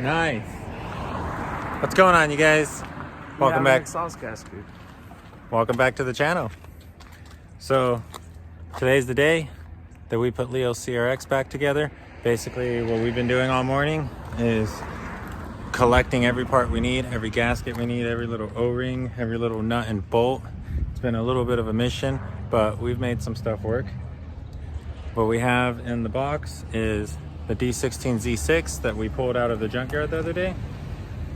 Nice. What's going on, you guys? Welcome back. Exhaust gasket. Welcome back to the channel. So today's the day that we put Leo's CRX back together. Basically what we've been doing all morning is collecting every part we need, every gasket we need, every little O-ring, every little nut and bolt. It's been a little bit of a mission, but we've made some stuff work. What we have in the box is the D16 Z6 that we pulled out of the junkyard the other day.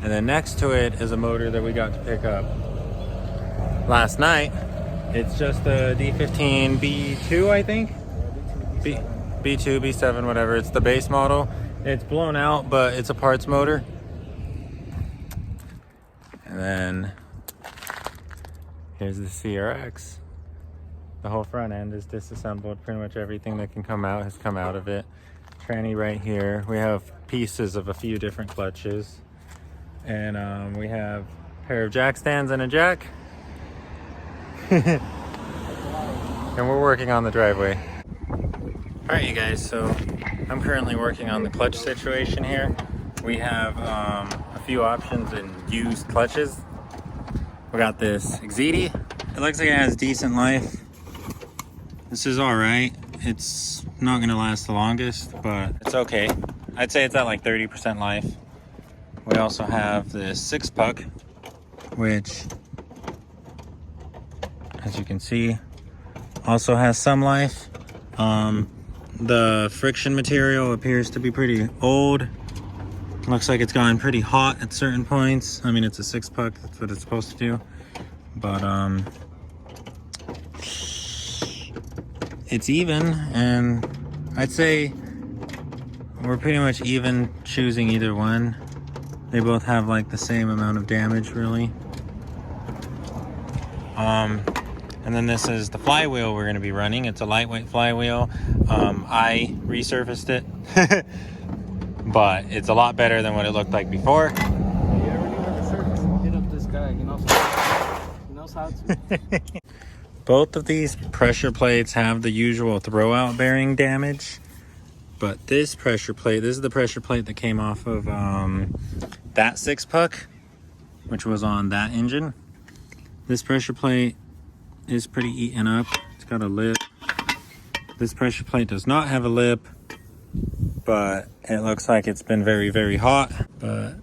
And then next to it is a motor that we got to pick up last night. It's just a D15 B2, I think. B2, B7, whatever. It's the base model. It's blown out, but it's a parts motor. And then here's the CRX. The whole front end is disassembled. Pretty much everything that can come out has come out of it. Tranny right here. We have pieces of a few different clutches. And we have a pair of jack stands and a jack. And we're working on the driveway. Alright, you guys, so I'm currently working on the clutch situation here. We have a few options in used clutches. We got this Exiti. It looks like it has decent life. This is alright. It's not gonna last the longest, but it's okay. I'd say it's at like 30% life. We also have this 6-puck, which, as you can see, also has some life. The friction material appears to be pretty old. Looks like it's gotten pretty hot at certain points. I mean, it's a 6-puck, that's what it's supposed to do. But it's even, and I'd say we're pretty much even choosing either one. They both have like the same amount of damage, really. And then this is the flywheel we're going to be running. It's a lightweight flywheel. I resurfaced it, but it's a lot better than what it looked like before. Yeah, really want to surface and hit up this guy. He knows how to. Both of these pressure plates have the usual throwout bearing damage, but this pressure plate, this is the pressure plate that came off of that 6-puck, which was on that engine. This pressure plate is pretty eaten up. It's got a lip. This pressure plate does not have a lip, but it looks like it's been very, very hot. But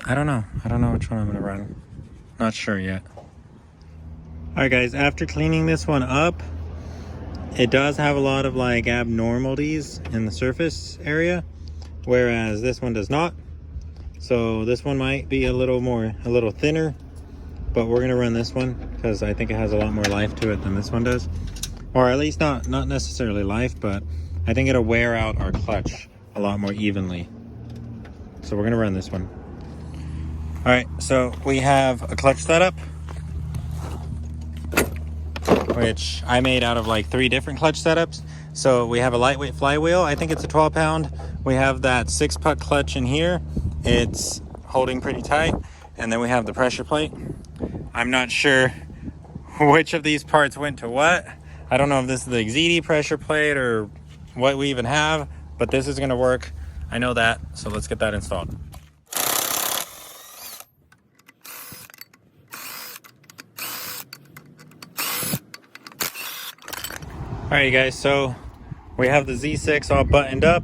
I don't know. I don't know which one I'm gonna run. Not sure yet. All right, guys, after cleaning this one up, it does have a lot of like abnormalities in the surface area, whereas this one does not. So this one might be a little thinner, but we're gonna run this one because I think it has a lot more life to it than this one does. Or at least not necessarily life, but I think it'll wear out our clutch a lot more evenly. So we're gonna run this one. All right, so we have a clutch setup, which I made out of like 3 different clutch setups. So we have a lightweight flywheel. I think it's a 12-pound. We have that 6-puck clutch in here. It's holding pretty tight. And then we have the pressure plate. I'm not sure which of these parts went to what. I don't know if this is the Exiti pressure plate or what we even have, but this is gonna work. I know that, so let's get that installed. All right, you guys, so we have the Z6 all buttoned up.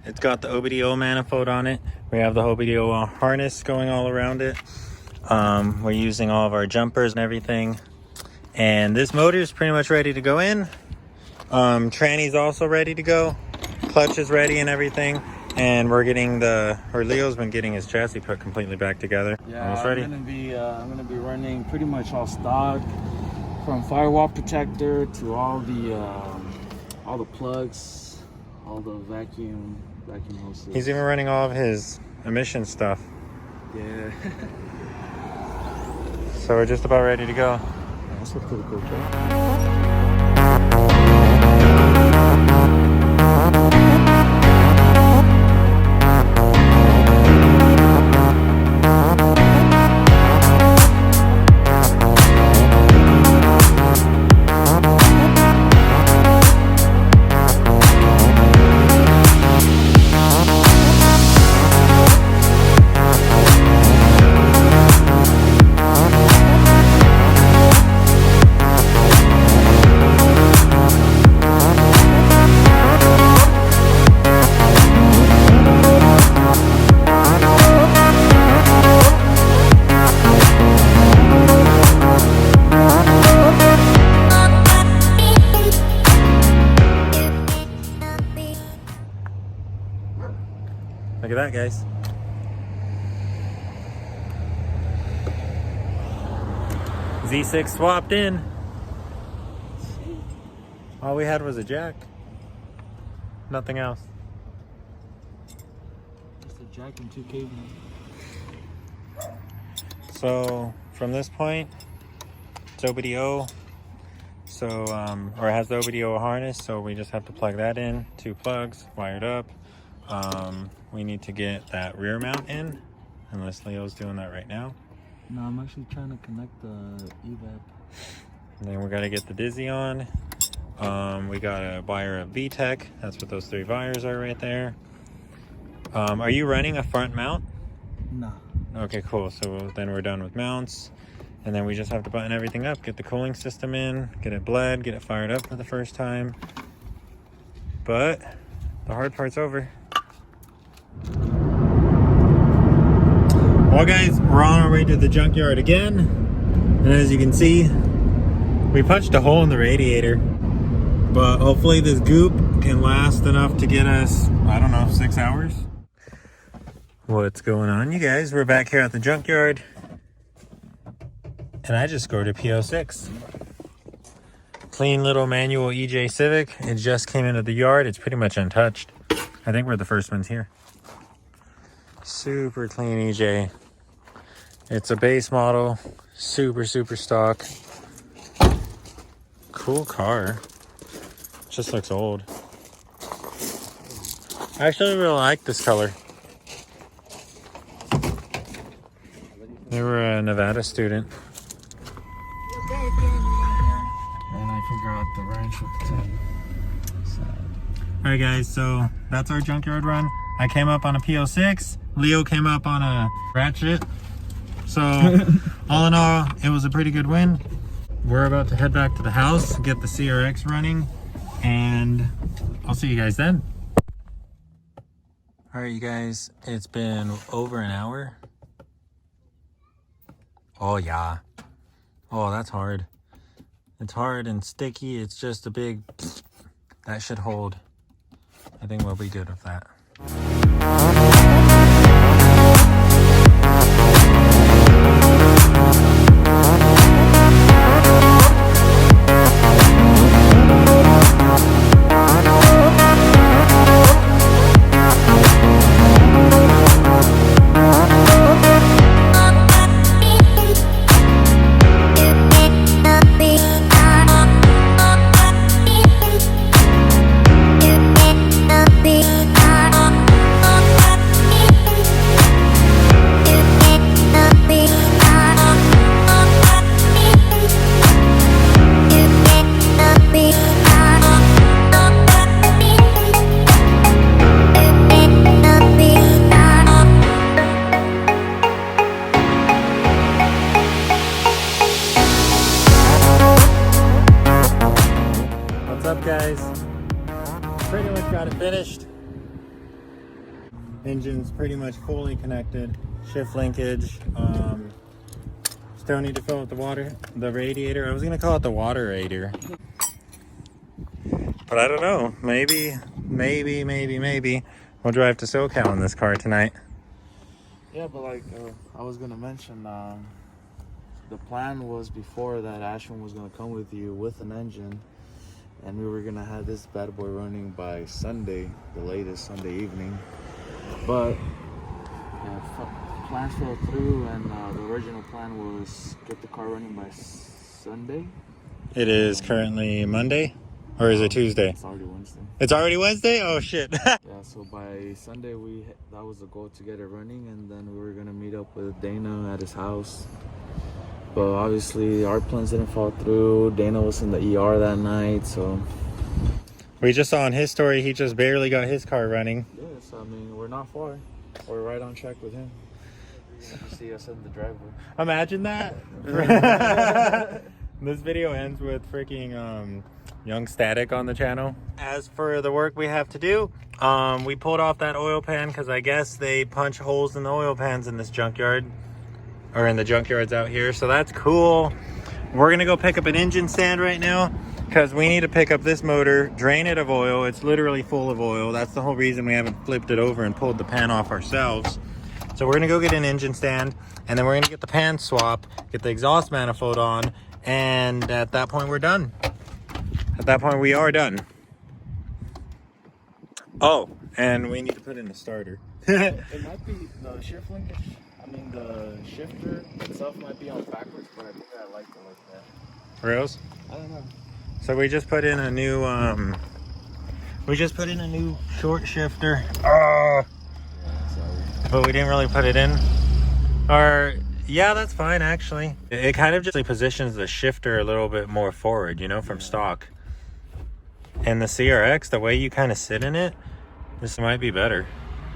It's got the OBD-O manifold on it. We have the OBD-O harness going all around it. We're using all of our jumpers and everything. And this motor is pretty much ready to go in. Tranny's also ready to go. Clutch is ready and everything. And we're getting Leo's been getting his chassis put completely back together. Yeah, almost ready. I'm gonna be running pretty much all stock, from firewall protector to all the plugs, all the vacuum hoses. He's even running all of his emission stuff. Yeah. So we're just about ready to go. That's a pretty cool truck. Look at that, guys. Z6 swapped in. All we had was a jack. Nothing else. Just a jack and 2 cables. So from this point, it's OBD-O. So, or it has the OBD-O harness, so we just have to plug that in. 2 plugs, wired up. We need to get that rear mount in, unless Leo's doing that right now. No, I'm actually trying to connect the EF'n. And then we got to get the Dizzy on. We got to wire a VTEC. That's what those 3 wires are right there. Are you running a front mount? No. Okay, cool. So then we're done with mounts. And then we just have to button everything up, get the cooling system in, get it bled, get it fired up for the first time. But the hard part's over. Well, guys, we're on our way to the junkyard again. And as you can see, we punched a hole in the radiator. But hopefully this goop can last enough to get us, I don't know, 6 hours. What's going on, you guys? We're back here at the junkyard. And I just scored a PO6. Clean little manual EJ Civic. It just came into the yard. It's pretty much untouched. I think we're the first ones here. Super clean EJ. It's a base model. Super stock. Cool car. Just looks old. I actually really like this color. They were a Nevada student. And I forgot the wrench with the 10. Alright guys, so that's our junkyard run. I came up on a PO6. Leo came up on a ratchet. So all in all, it was a pretty good win. We're about to head back to the house, get the CRX running, and I'll see you guys then. Alright you guys, it's been over an hour. Oh yeah. Oh, that's hard. It's hard and sticky. It's just a big... That should hold. I think we'll be good with that. Guys, pretty much got it finished. Engine's pretty much fully connected. Shift linkage. Still need to fill up the radiator. I was gonna call it the water-ator, but I don't know. Maybe we'll drive to SoCal in this car tonight. Yeah, but like I was gonna mention, the plan was before that Ashwin was gonna come with you with an engine. And we were gonna have this bad boy running by Sunday, the latest Sunday evening. But plans fell through, and the original plan was get the car running by Sunday. It is currently Monday, or is it Tuesday? It's already Wednesday. It's already Wednesday? Oh shit. Yeah, so by Sunday that was the goal, to get it running, and then we were gonna meet up with Dana at his house. But obviously our plans didn't fall through. Dana was in the ER that night, so... We just saw on his story, he just barely got his car running. Yes, I mean, we're not far. We're right on track with him. You see us in the driveway. Imagine that. This video ends with freaking Young Static on the channel. As for the work we have to do, we pulled off that oil pan because I guess they punch holes in the oil pans in this junkyard. Or in the junkyards out here, so that's cool. We're gonna go pick up an engine stand right now, because we need to pick up this motor, drain it of oil. It's literally full of oil. That's the whole reason we haven't flipped it over and pulled the pan off ourselves. So we're gonna go get an engine stand, and then we're gonna get the pan swap, get the exhaust manifold on, and at that point we're done. At that point we are done. Oh, and we need to put in the starter. It might be the shift linkage. I mean, the shifter itself might be on backwards, but I think I like it like that. Rails? I don't know. So we just put in a new short shifter. Yeah, sorry. But we didn't really put it in. Or yeah, that's fine actually. It kind of just positions the shifter a little bit more forward, you know, from stock. And the CRX, the way you kind of sit in it, this might be better.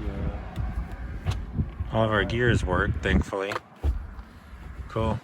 Yeah. All of our gears work, thankfully. Cool.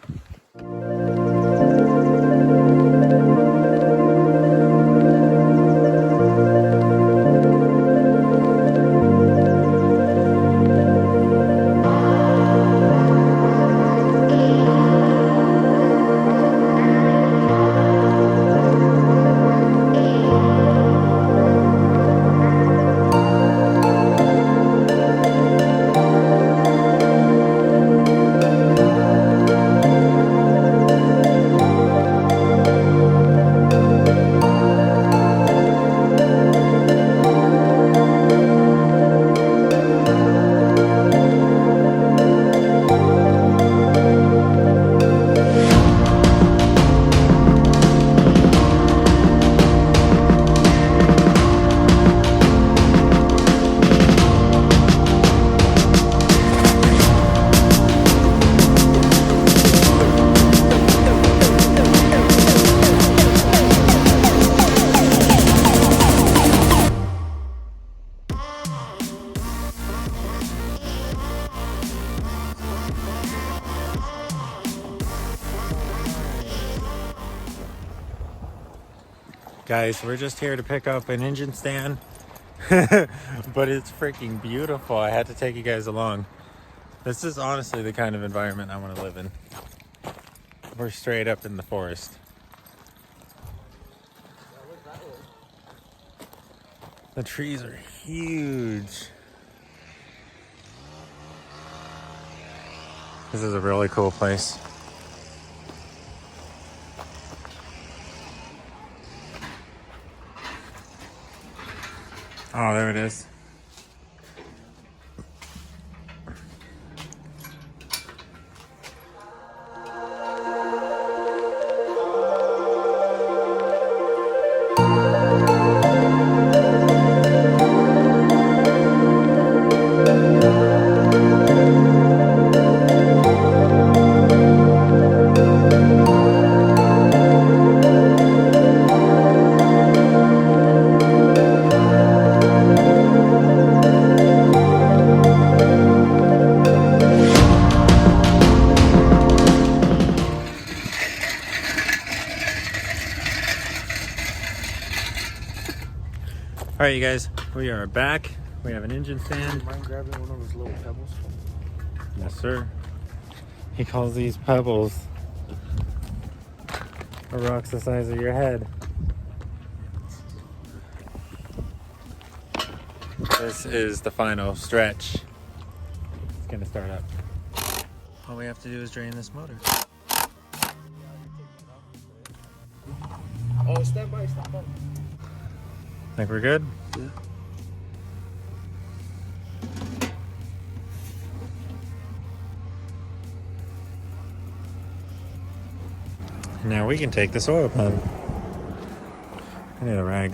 Guys, we're just here to pick up an engine stand, but it's freaking beautiful. I had to take you guys along. This is honestly the kind of environment I want to live in. We're straight up in the forest. The trees are huge. This is a really cool place. Oh, there it is. All right, you guys, we are back. We have an engine stand. Mind grabbing one of those little pebbles? Yes, sir. He calls these pebbles a rock's the size of your head. This is the final stretch. It's gonna start up. All we have to do is drain this motor. Oh, stand by, stand by. Think we're good? Yeah. Now we can take this oil pan. I need a rag.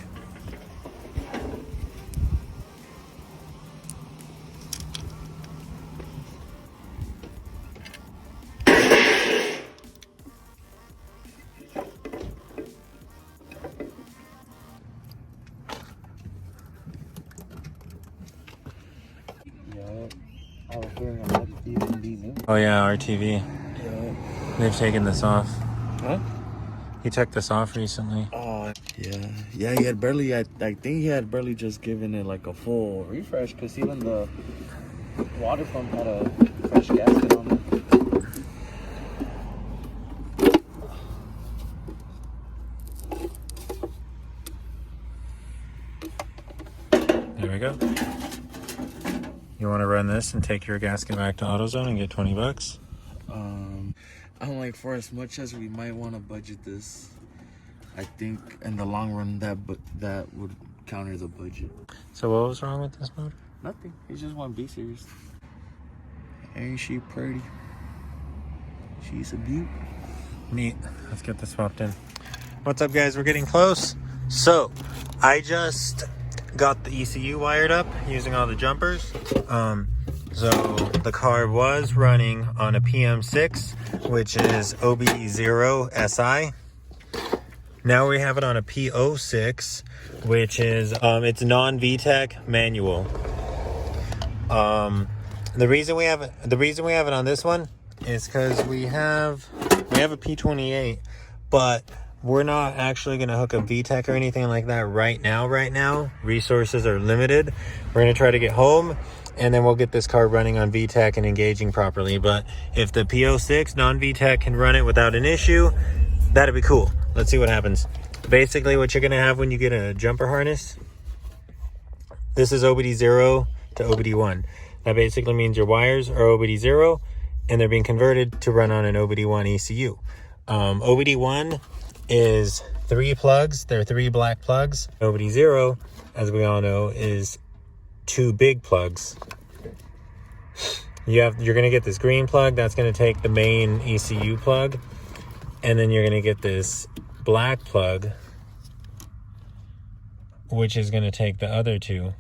I was hearing it might even be new. Oh yeah, RTV. Yeah. They've taken this off. Huh? He took this off recently. Oh, yeah. Yeah, he had barely, I think he had barely just given it like a full refresh because even the water pump had a fresh gasket on it. we go. You want to run this and take your gasket back to AutoZone and get 20 bucks? I'm like, for as much as we might want to budget this, I think in the long run that would counter the budget. So what was wrong with this motor? Nothing. It's just one B series. Ain't she pretty? She's a beaut. Neat. Let's get this swapped in. What's up, guys? We're getting close. So I just got the ECU wired up using all the jumpers. So the car was running on a PM6, which is OBD0 SI. Now we have it on a P06, which is it's non-VTEC manual. The reason we have it on this one is because we have a P28, but we're not actually going to hook up VTEC or anything like that right now. Resources are limited. We're going to try to get home, and then we'll get this car running on VTEC and engaging properly. But if the P06 non-VTEC can run it without an issue, that'd be cool. Let's see what happens. Basically, what you're going to have when you get a jumper harness, this is OBD0 to OBD1. That basically means your wires are OBD0, and they're being converted to run on an OBD1 ECU. OBD1 is 3 plugs. There are 3 black plugs. OBD0, as we all know, is 2 big plugs. You're going to get this green plug. That's going to take the main ECU plug. And then you're going to get this black plug, which is going to take the other 2.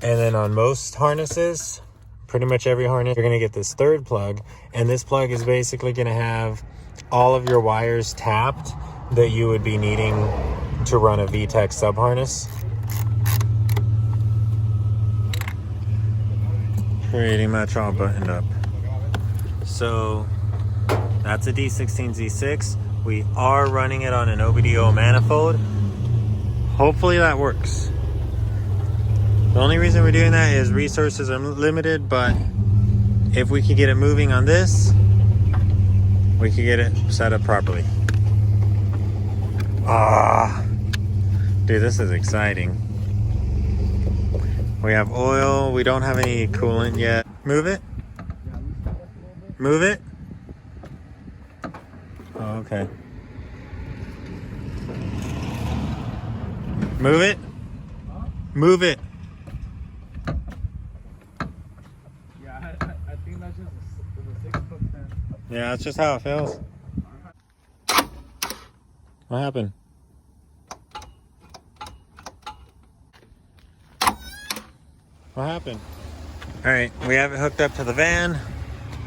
And then on most harnesses, pretty much every harness, you're going to get this 3rd plug. And this plug is basically going to have all of your wires tapped that you would be needing to run a VTEC sub harness. Pretty much all buttoned up. So that's a D16Z6. We are running it on an OBD0 manifold. Hopefully that works. The only reason we're doing that is resources are limited, but if we could get it moving on this, we could get it set up properly. Dude, this is exciting. We have oil. We don't have any coolant yet. Move it. Move it. Oh, okay. Move it. Move it. Yeah, I think that's just a 6-foot fence. Yeah, that's just how it feels. What happened? What happened? All right, we have it hooked up to the van.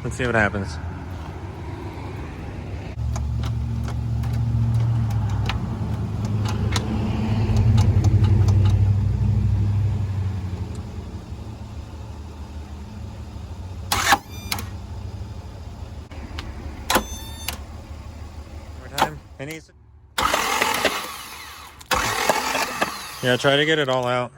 Let's see what happens. More time. It needs to... Yeah, try to get it all out.